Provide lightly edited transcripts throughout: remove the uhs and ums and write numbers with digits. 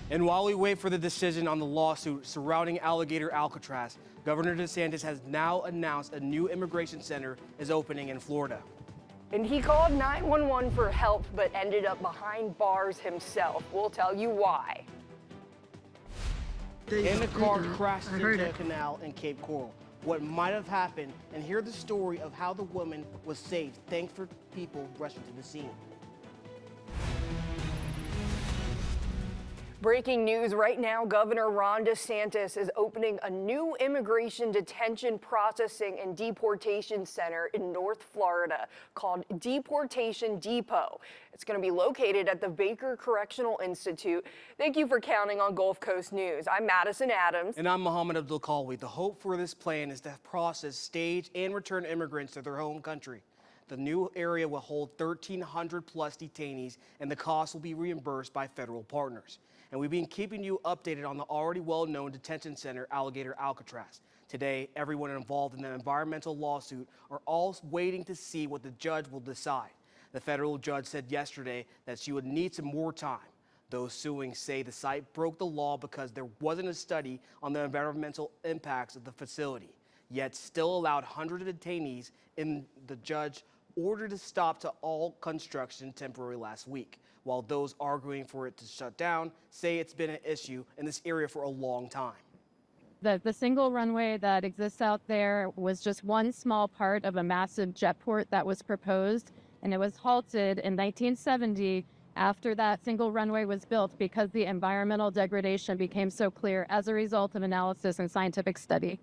And while we wait for the decision on the lawsuit surrounding alligator Alcatraz, Governor DeSantis has now announced a new immigration center is opening in Florida. And he called 911 for help, but ended up behind bars himself. We'll tell you why. And the car crashed into a canal in Cape Coral. What might have happened, and hear the story of how the woman was saved thanks for people rushing to the scene. Breaking news right now, Governor Ron DeSantis is opening a new immigration detention processing and deportation center in North Florida called Deportation Depot. It's going to be located at the Baker Correctional Institute. Thank you for counting on Gulf Coast News. I'm Madison Adams. And I'm Mohammed Abdul-Kalwi. The hope for this plan is to process, stage, and return immigrants to their home country. The new area will hold 1,300 plus detainees, and the cost will be reimbursed by federal partners. And we've been keeping you updated on the already well-known detention center, Alligator Alcatraz. Today, everyone involved in the environmental lawsuit are all waiting to see what the judge will decide. The federal judge said yesterday that she would need some more time. Those suing say the site broke the law because there wasn't a study on the environmental impacts of the facility, yet still allowed hundreds of detainees. In the judge ordered to stop to all construction temporarily last week, while those arguing for it to shut down say it's been an issue in this area for a long time. The single runway that exists out there was just one small part of a massive jet port that was proposed, and it was halted in 1970 after that single runway was built because the environmental degradation became so clear as a result of analysis and scientific study.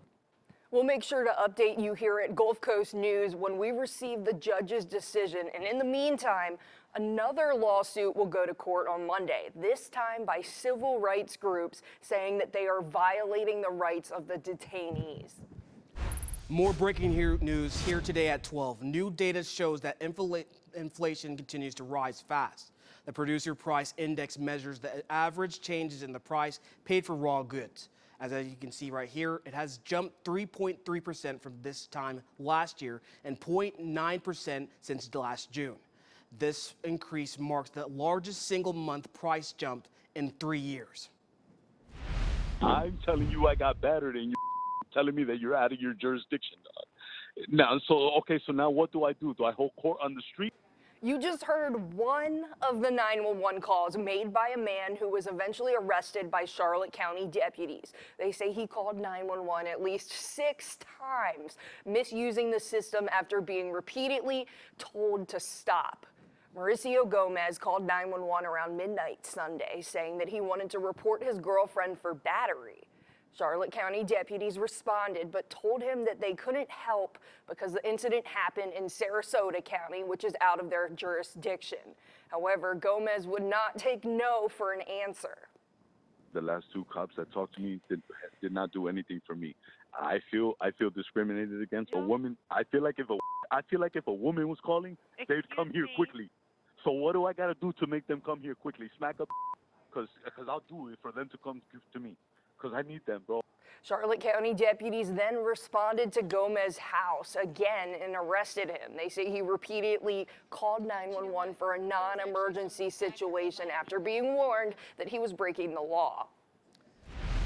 We'll make sure to update you here at Gulf Coast News when we receive the judge's decision. And in the meantime, another lawsuit will go to court on Monday, this time by civil rights groups saying that they are violating the rights of the detainees. More breaking news here today at 12. New data shows that inflation continues to rise fast. The Producer Price Index measures the average changes in the price paid for raw goods. As you can see right here, it has jumped 3.3% from this time last year and 0.9% since last June. This increase marks the largest single-month price jump in 3 years. I'm telling you I got battered and you're telling me that you're out of your jurisdiction, dog. Now, so now what do? Do I hold court on the street? You just heard one of the 911 calls made by a man who was eventually arrested by Charlotte County deputies. They say he called 911 at least 6 times, misusing the system after being repeatedly told to stop. Mauricio Gomez called 911 around midnight Sunday, saying that he wanted to report his girlfriend for battery. Charlotte County deputies responded, but told him that they couldn't help because the incident happened in Sarasota County, which is out of their jurisdiction. However, Gomez would not take no for an answer. The last 2 cops that talked to me did not do anything for me. I feel discriminated against. A woman. I feel like if a woman was calling, they'd come here quickly. So what do I gotta do to make them come here quickly? Smack up, because I'll do it for them to come to me. Because I need them, bro. Charlotte County deputies then responded to Gomez's house again and arrested him. They say he repeatedly called 911 for a non-emergency situation after being warned that he was breaking the law.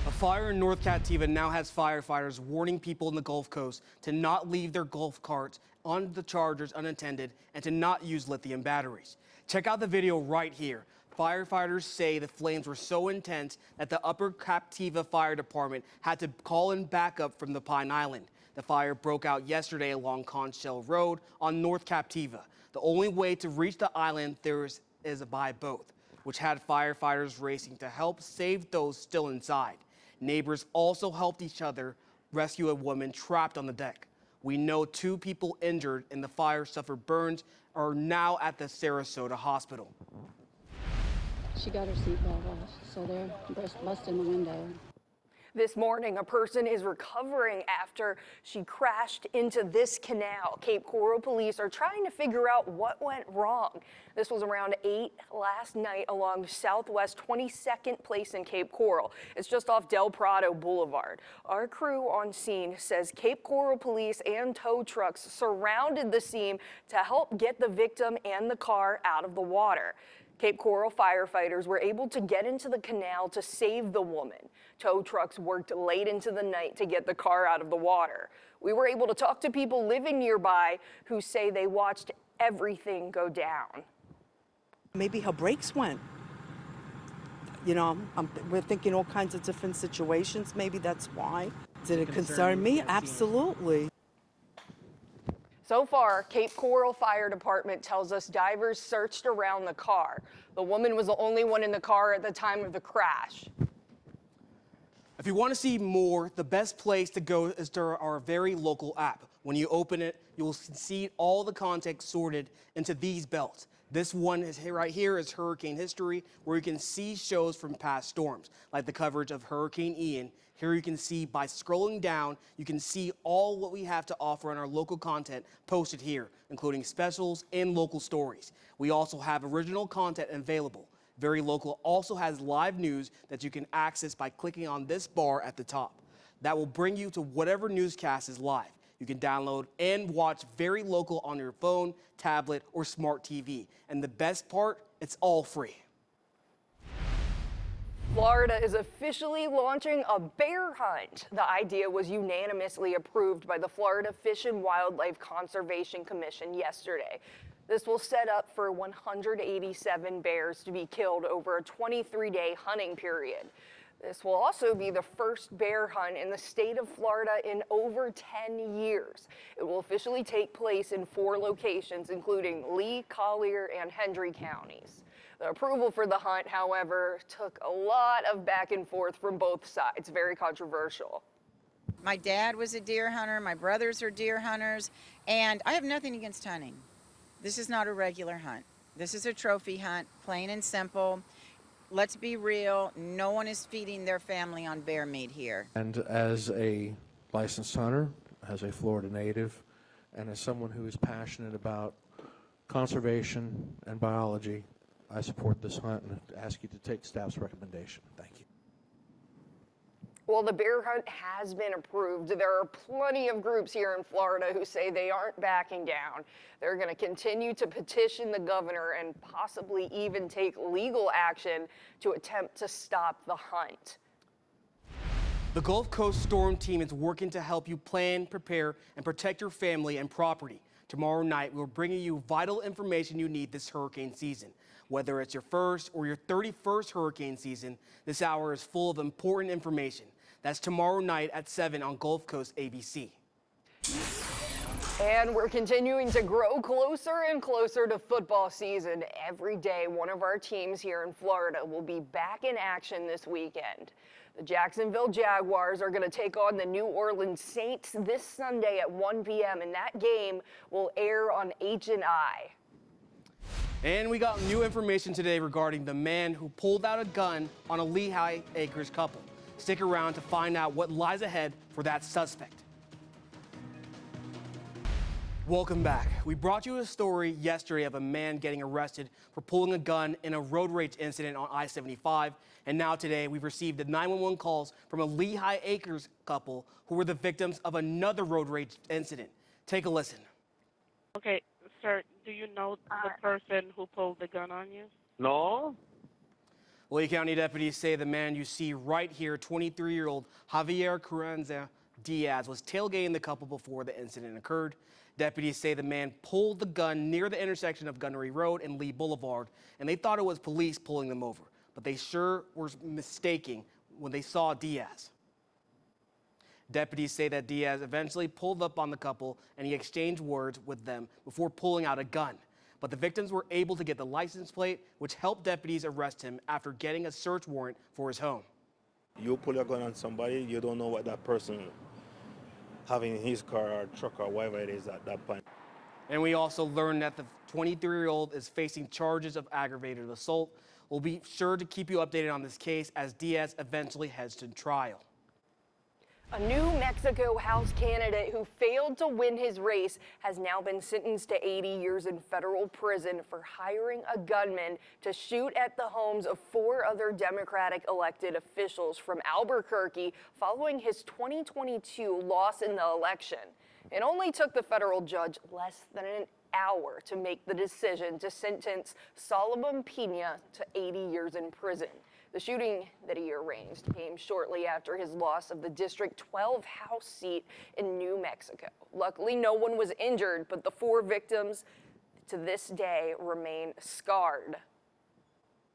A fire in North Captiva now has firefighters warning people in the Gulf Coast to not leave their golf carts on the chargers unattended and to not use lithium batteries. Check out the video right here. Firefighters say the flames were so intense that the Upper Captiva Fire Department had to call in backup from the Pine Island. The fire broke out yesterday along Conchell Road on North Captiva. The only way to reach the island is by boat, which had firefighters racing to help save those still inside. Neighbors also helped each other rescue a woman trapped on the deck. We know 2 people injured in the fire suffered burns are now at the Sarasota hospital. She got her seatbelt off, so they're busting the window. This morning, a person is recovering after she crashed into this canal. Cape Coral police are trying to figure out what went wrong. This was around 8 last night along Southwest 22nd Place in Cape Coral. It's just off Del Prado Boulevard. Our crew on scene says Cape Coral police and tow trucks surrounded the scene to help get the victim and the car out of the water. Cape Coral firefighters were able to get into the canal to save the woman. Tow trucks worked late into the night to get the car out of the water. We were able to talk to people living nearby who say they watched everything go down. Maybe her brakes went. You know, we're thinking all kinds of different situations. Maybe that's why. Did it concern me? Absolutely. So far, Cape Coral Fire Department tells us divers searched around the car. The woman was the only one in the car at the time of the crash. If you want to see more, the best place to go is to our very local app. When you open it, you will see all the content sorted into these belts. This one is right here is Hurricane History, where you can see shows from past storms, like the coverage of Hurricane Ian. Here you can see by scrolling down, you can see all what we have to offer on our local content posted here, including specials and local stories. We also have original content available. Very Local also has live news that you can access by clicking on this bar at the top. That will bring you to whatever newscast is live. You can download and watch Very Local on your phone, tablet, or smart TV. And the best part, it's all free. Florida is officially launching a bear hunt. The idea was unanimously approved by the Florida Fish and Wildlife Conservation Commission yesterday. This will set up for 187 bears to be killed over a 23-day hunting period. This will also be the first bear hunt in the state of Florida in over 10 years. It will officially take place in 4 locations, including Lee, Collier, and Hendry counties. The approval for the hunt, however, took a lot of back and forth from both sides. Very controversial. My dad was a deer hunter, my brothers are deer hunters, and I have nothing against hunting. This is not a regular hunt. This is a trophy hunt, plain and simple. Let's be real, no one is feeding their family on bear meat here. And as a licensed hunter, as a Florida native, and as someone who is passionate about conservation and biology, I support this hunt and ask you to take staff's recommendation. Thank you. Well, the bear hunt has been approved. There are plenty of groups here in Florida who say they aren't backing down. They're going to continue to petition the governor and possibly even take legal action to attempt to stop the hunt. The Gulf Coast Storm Team is working to help you plan, prepare, and protect your family and property. Tomorrow night, we're bringing you vital information you need this hurricane season. Whether it's your first or your 31st hurricane season, this hour is full of important information. That's tomorrow night at 7 on Gulf Coast ABC. And we're continuing to grow closer and closer to football season. Every day, one of our teams here in Florida will be back in action this weekend. The Jacksonville Jaguars are going to take on the New Orleans Saints this Sunday at 1 p.m. and that game will air on H&I. And we got new information today regarding the man who pulled out a gun on a Lehigh Acres couple. Stick around to find out what lies ahead for that suspect. Welcome back. We brought you a story yesterday of a man getting arrested for pulling a gun in a road rage incident on I-75. And now today we've received the 911 calls from a Lehigh Acres couple who were the victims of another road rage incident. Take a listen. Okay, sir, do you know the person who pulled the gun on you? No. Lee County deputies say the man you see right here, 23-year-old Javier Carranza Diaz, was tailgating the couple before the incident occurred. Deputies say the man pulled the gun near the intersection of Gunnery Road and Lee Boulevard, and they thought it was police pulling them over, but they sure were mistaken when they saw Diaz. Deputies say that Diaz eventually pulled up on the couple and he exchanged words with them before pulling out a gun. But the victims were able to get the license plate, which helped deputies arrest him after getting a search warrant for his home. You pull a gun on somebody, you don't know what that person having in his car or truck or whatever it is at that point. And we also learned that the 23-year-old is facing charges of aggravated assault. We'll be sure to keep you updated on this case as Diaz eventually heads to trial. A New Mexico House candidate who failed to win his race has now been sentenced to 80 years in federal prison for hiring a gunman to shoot at the homes of 4 other Democratic elected officials from Albuquerque following his 2022 loss in the election. It only took the federal judge less than an hour to make the decision to sentence Solomon Pena to 80 years in prison. The shooting that he arranged came shortly after his loss of the District 12 House seat in New Mexico. Luckily, no one was injured, but the 4 victims to this day remain scarred.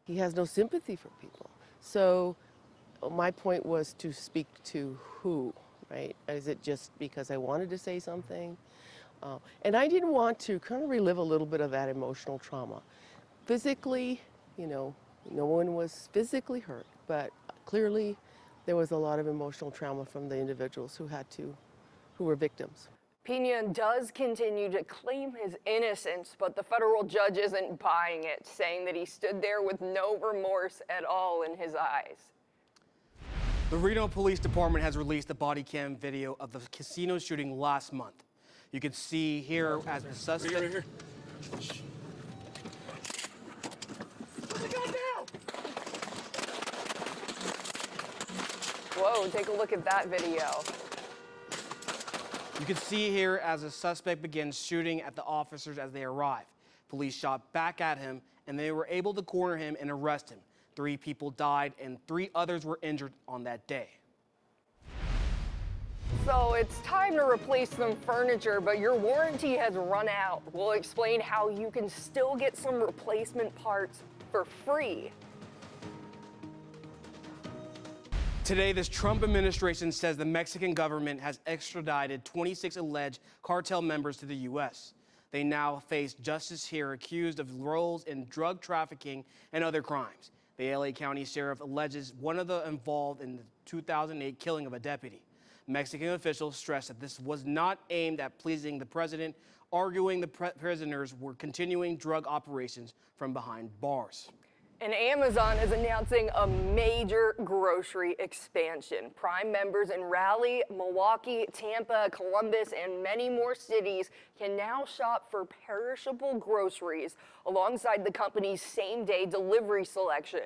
He has no sympathy for people. So my point was to speak to who, right? Is it just because I wanted to say something? And I didn't want to kind of relive a little bit of that emotional trauma. Physically, no one was physically hurt, but clearly there was a lot of emotional trauma from the individuals who were victims. Pena does continue to claim his innocence, but the federal judge isn't buying it, saying that he stood there with no remorse at all in his eyes. The Reno Police Department has released a body cam video of the casino shooting last month. You can see here as the suspect. Whoa, take a look at that video. You can see here as the suspect begins shooting at the officers as they arrive. Police shot back at him, and they were able to corner him and arrest him. 3 people died, and 3 others were injured on that day. So it's time to replace some furniture, but your warranty has run out. We'll explain how you can still get some replacement parts for free. Today, this Trump administration says the Mexican government has extradited 26 alleged cartel members to the U.S. They now face justice here, accused of roles in drug trafficking and other crimes. The LA County Sheriff alleges one of them involved in the 2008 killing of a deputy. Mexican officials stressed that this was not aimed at pleasing the president, arguing the prisoners were continuing drug operations from behind bars. And Amazon is announcing a major grocery expansion. Prime members in Raleigh, Milwaukee, Tampa, Columbus, and many more cities can now shop for perishable groceries alongside the company's same-day delivery selection.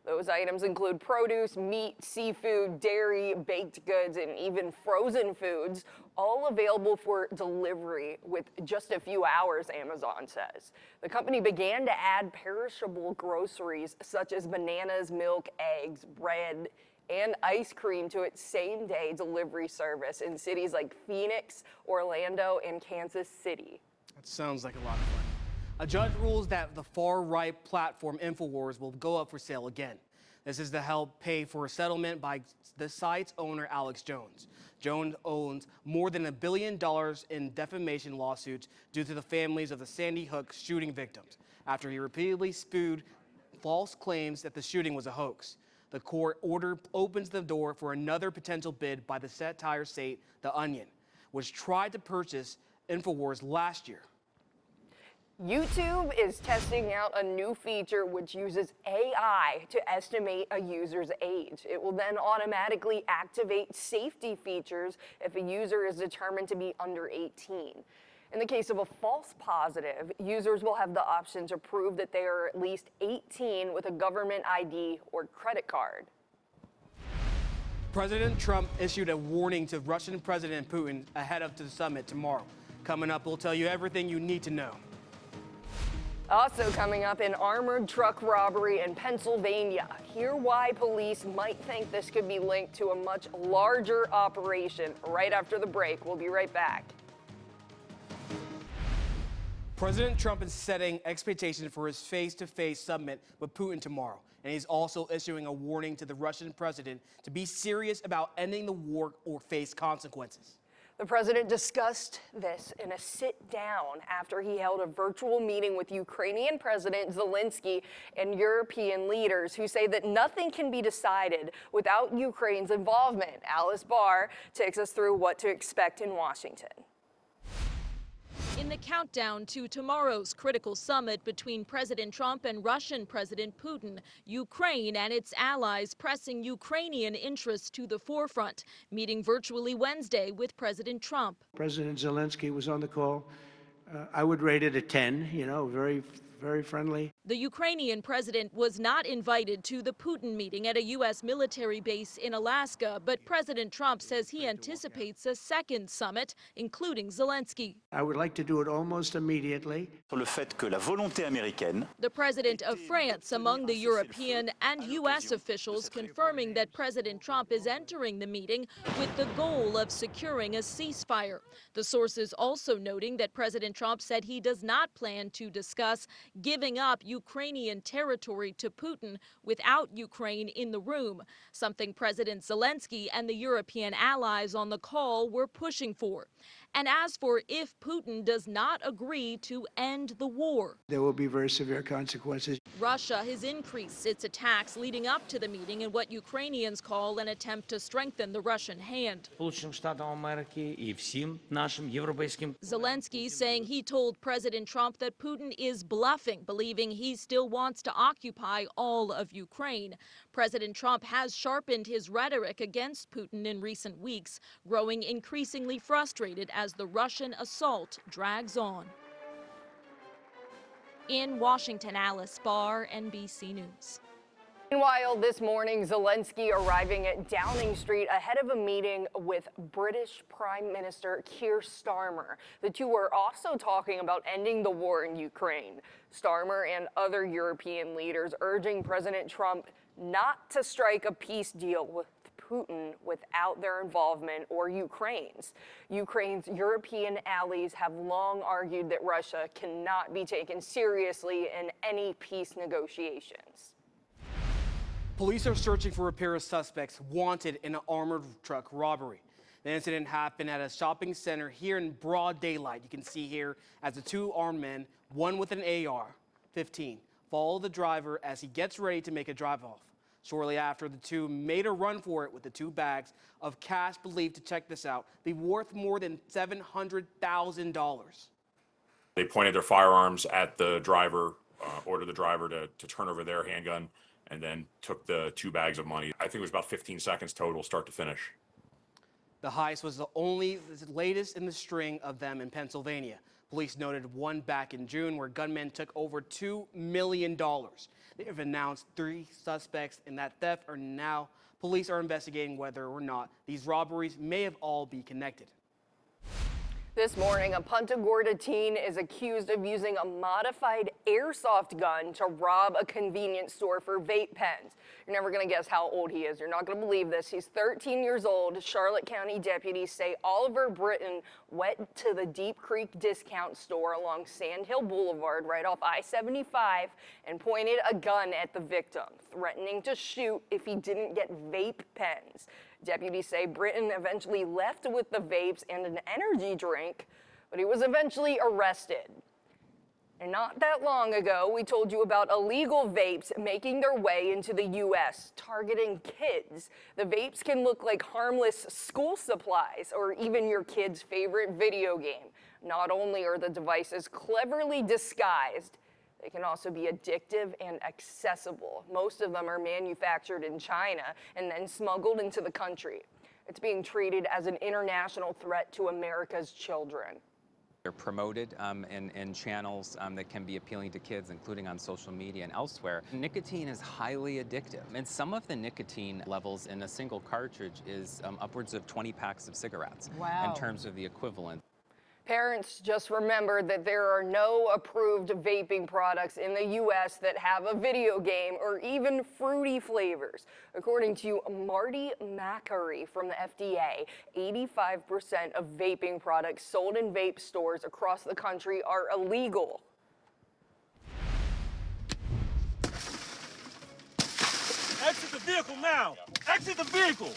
Those items include produce, meat, seafood, dairy, baked goods, and even frozen foods, all available for delivery with just a few hours, Amazon says. The company began to add perishable groceries such as bananas, milk, eggs, bread, and ice cream to its same-day delivery service in cities like Phoenix, Orlando, and Kansas City. That sounds like a lot of fun. A judge rules that the far-right platform InfoWars will go up for sale again. This is to help pay for a settlement by the site's owner, Alex Jones. Jones owns more than $1 billion in defamation lawsuits due to the families of the Sandy Hook shooting victims, after he repeatedly spewed false claims that the shooting was a hoax. The court order opens the door for another potential bid by the satire site, The Onion, which tried to purchase InfoWars last year. YouTube is testing out a new feature which uses AI to estimate a user's age. It will then automatically activate safety features if a user is determined to be under 18. In the case of a false positive, users will have the option to prove that they are at least 18 with a government ID or credit card. President Trump issued a warning to Russian President Putin ahead of the summit tomorrow. Coming up, we'll tell you everything you need to know. Also coming up, an armored truck robbery in Pennsylvania. Hear why police might think this could be linked to a much larger operation right after the break. We'll be right back. President Trump is setting expectations for his face-to-face summit with Putin tomorrow, and he's also issuing a warning to the Russian president to be serious about ending the war or face consequences. The president discussed this in a sit-down after he held a virtual meeting with Ukrainian President Zelensky and European leaders who say that nothing can be decided without Ukraine's involvement. Alice Barr takes us through what to expect in Washington. In the countdown to tomorrow's critical summit between President Trump and Russian President Putin, Ukraine and its allies pressing Ukrainian interests to the forefront, meeting virtually Wednesday with President Trump. President Zelensky was on the call. I would rate it a 10, very very friendly. The Ukrainian president was not invited to the Putin meeting at a U.S. military base in Alaska, but President Trump says he anticipates a second summit, including Zelensky. I would like to do it almost immediately. Le fait que la volonté américaine. The president of France among the European and U.S. officials confirming that President Trump is entering the meeting with the goal of securing a ceasefire. The sources also noting that President Trump said he does not plan to discuss giving up Ukrainian territory to Putin without Ukraine in the room, something President Zelensky and the European allies on the call were pushing for. And as for if Putin does not agree to end the war, there will be very severe consequences. Russia has increased its attacks leading up to the meeting in what Ukrainians call an attempt to strengthen the Russian hand. Zelensky saying he told President Trump that Putin is bluffing, believing he still wants to occupy all of Ukraine. President Trump has sharpened his rhetoric against Putin in recent weeks, growing increasingly frustrated as the Russian assault drags on. In Washington, Alice Barr, NBC News. Meanwhile, this morning, Zelensky arriving at Downing Street ahead of a meeting with British Prime Minister Keir Starmer. The two are also talking about ending the war in Ukraine. Starmer and other European leaders urging President Trump not to strike a peace deal with Putin without their involvement or Ukraine's. Ukraine's European allies have long argued that Russia cannot be taken seriously in any peace negotiations. Police are searching for a pair of suspects wanted in an armored truck robbery. The incident happened at a shopping center here in broad daylight. You can see here as the two armed men, one with an AR-15, follow the driver as he gets ready to make a drive-off. Shortly after, the two made a run for it with the two bags of cash believed to, check this out, be worth more than $700,000. They pointed their firearms at the driver, ordered the driver to turn over their handgun, and then took the two bags of money. I think it was about 15 seconds total, start to finish. The heist was the latest in the string of them in Pennsylvania. Police noted one back in June where gunmen took over $2 million. They have announced 3 suspects in that theft police are investigating whether or not these robberies may have all be connected. This morning, a Punta Gorda teen is accused of using a modified airsoft gun to rob a convenience store for vape pens. You're never going to guess how old he is. You're not going to believe this. He's 13 years old. Charlotte County deputies say Oliver Britton went to the Deep Creek discount store along Sand Hill Boulevard right off I-75 and pointed a gun at the victim, threatening to shoot if he didn't get vape pens. Deputies say Britton eventually left with the vapes and an energy drink, but he was eventually arrested. And not that long ago, we told you about illegal vapes making their way into the U.S., targeting kids. The vapes can look like harmless school supplies or even your kid's favorite video game. Not only are the devices cleverly disguised, they can also be addictive and accessible. Most of them are manufactured in China and then smuggled into the country. It's being treated as an international threat to America's children. They're promoted in channels that can be appealing to kids, including on social media and elsewhere. Nicotine is highly addictive, and some of the nicotine levels in a single cartridge is upwards of 20 packs of cigarettes. Wow. In terms of the equivalent. Parents, just remember that there are no approved vaping products in the U.S. that have a video game or even fruity flavors. According to Marty Macari from the FDA, 85% of vaping products sold in vape stores across the country are illegal. Exit the vehicle now! Exit the vehicle!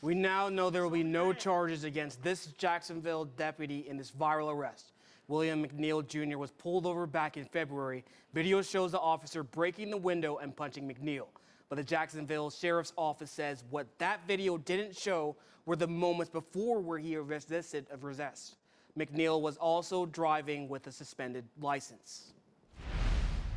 We now know there will be no charges against this Jacksonville deputy in this viral arrest. William McNeil Jr. was pulled over back in February. Video shows the officer breaking the window and punching McNeil. But the Jacksonville Sheriff's Office says what that video didn't show were the moments before where he resisted arrest. McNeil was also driving with a suspended license.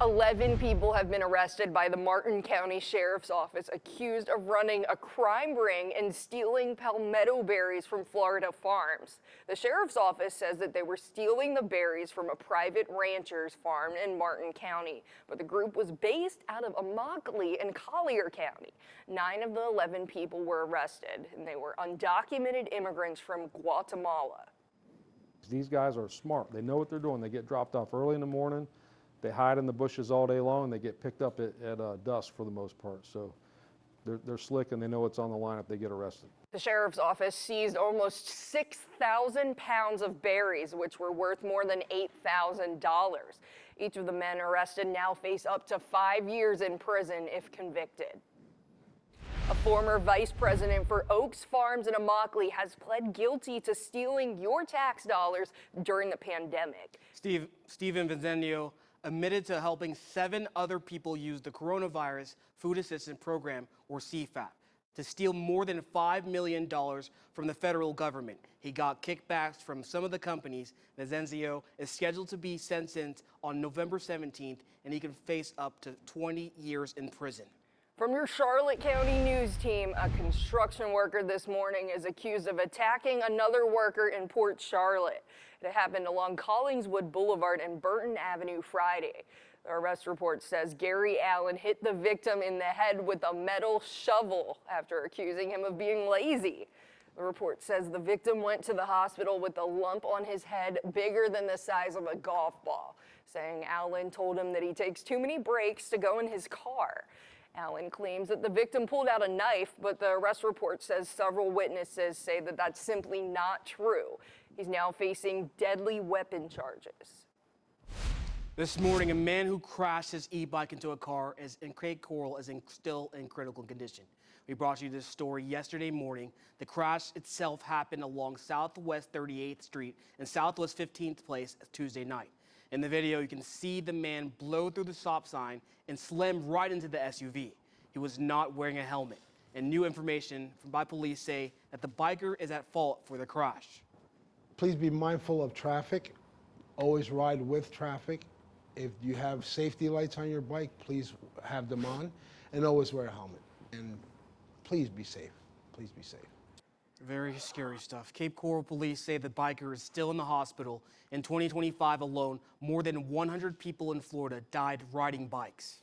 11 people have been arrested by the Martin County Sheriff's Office accused of running a crime ring and stealing palmetto berries from Florida farms. The Sheriff's Office says that they were stealing the berries from a private rancher's farm in Martin County, but the group was based out of Immokalee in Collier County. 9 of the 11 people were arrested, and they were undocumented immigrants from Guatemala. These guys are smart. They know what they're doing. They get dropped off early in the morning. They hide in the bushes all day long, and they get picked up at dusk for the most part. So they're slick, and they know what's on the line if they get arrested. The Sheriff's Office seized almost 6,000 pounds of berries, which were worth more than $8,000. Each of the men arrested now face up to 5 years in prison if convicted. A former vice president for Oaks Farms in Immokalee has pled guilty to stealing your tax dollars during the pandemic. Steven Vincenzo admitted to helping 7 other people use the Coronavirus Food Assistance Program, or CFAP, to steal more than $5 million from the federal government. He got kickbacks from some of the companies. Vincenzo is scheduled to be sentenced on November 17th, and he can face up to 20 years in prison. From your Charlotte County news team, a construction worker this morning is accused of attacking another worker in Port Charlotte. It happened along Collingswood Boulevard and Burton Avenue Friday. The arrest report says Gary Allen hit the victim in the head with a metal shovel after accusing him of being lazy. The report says the victim went to the hospital with a lump on his head bigger than the size of a golf ball, saying Allen told him that he takes too many breaks to go in his car. Allen claims that the victim pulled out a knife, but the arrest report says several witnesses say that that's simply not true. He's now facing deadly weapon charges. This morning, a man who crashed his e-bike into a car in Cape Coral is still in critical condition. We brought you this story yesterday morning. The crash itself happened along Southwest 38th Street and Southwest 15th Place Tuesday night. In the video, you can see the man blow through the stop sign and slam right into the SUV. He was not wearing a helmet. And new information by police say that the biker is at fault for the crash. Please be mindful of traffic. Always ride with traffic. If you have safety lights on your bike, please have them on. And always wear a helmet. And please be safe. Please be safe. Very scary stuff. Cape Coral police say the biker is still in the hospital. In 2025 alone, more than 100 people in Florida died riding bikes.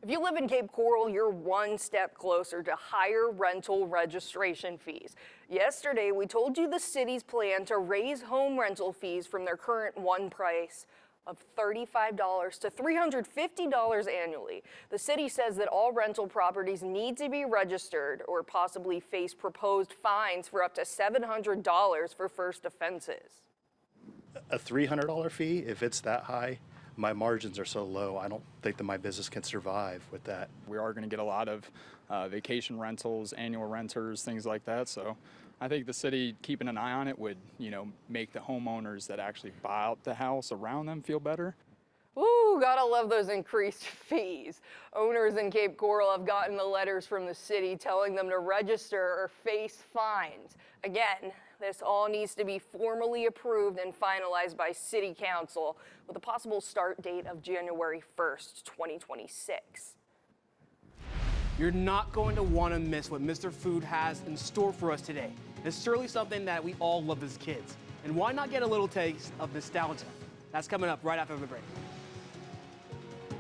If you live in Cape Coral, you're one step closer to higher rental registration fees. Yesterday, we told you the city's plan to raise home rental fees from their current one price of $35 to $350 annually. The city says that all rental properties need to be registered or possibly face proposed fines for up to $700 for first offenses. A $300 fee, if it's that high, my margins are so low, I don't think that my business can survive with that. We are going to get a lot of vacation rentals, annual renters, things like that. So I think the city keeping an eye on it would, make the homeowners that actually buy out the house around them feel better. Ooh, gotta love those increased fees. Owners in Cape Coral have gotten the letters from the city telling them to register or face fines. Again, this all needs to be formally approved and finalized by City Council with a possible start date of January 1st, 2026. You're not going to want to miss what Mr. Food has in store for us today. It's surely something that we all love as kids. And why not get a little taste of nostalgia? That's coming up right after the break.